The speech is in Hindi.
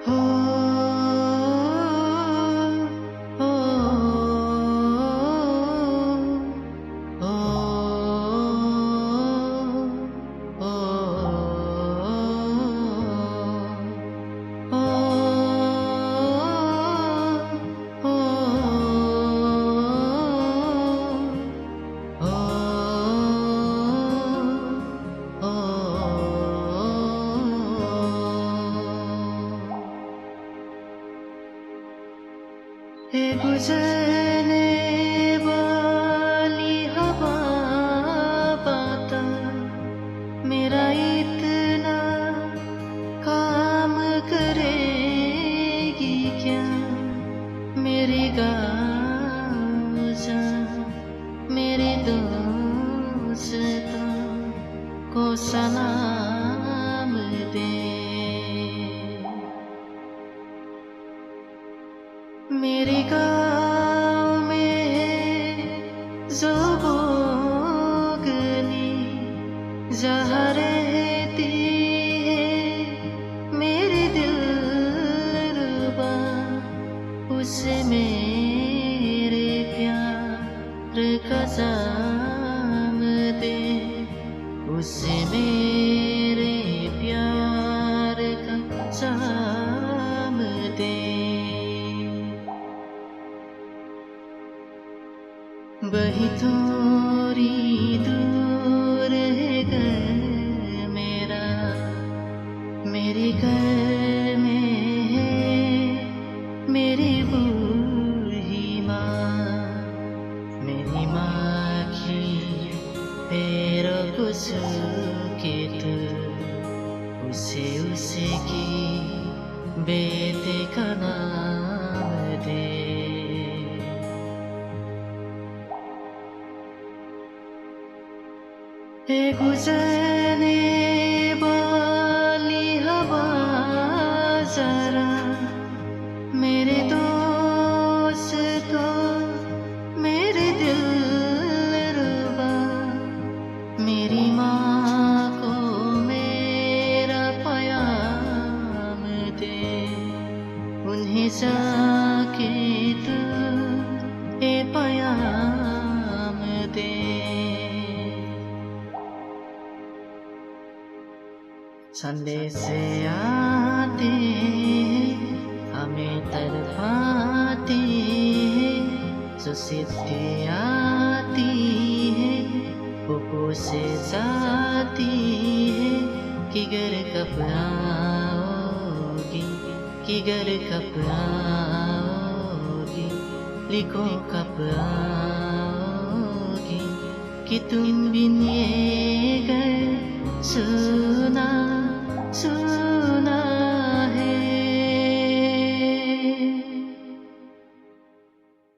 हो हो हो हे गुजरने वाली हवा बाता मेरा इतना काम करेगी क्या। मेरी गाँव जा मेरे दोस्तों को सलाम दे। मेरे गाँव में जोगनी जहाँ रहती है मेरे दिलरुबा, उसे मेरे प्यार का जाम दे। उसे मेरे प्यार का जाम दे। वही थोड़ी दूर है घर मेरा, मेरे घर में है मेरी बूढ़ी माँ। मेरी माँ की पैरों को सूखे तो उसे की बेटे का नाम दे। हे गुजरने वाली हवा जरा मेरे दोस्तों मेरे दिलरुबा, मेरी माँ को मेरा प्याम दे। उन्हें जाके तू ए प्याम दे। संदेश आते हमें तड़पाते, जो सिद्धि आती है बुको से जाती है कि घर कब आओगी, कि घर कब आओगी, लिखो कब आओगी कि तुम बिन ये घर सुना सुना।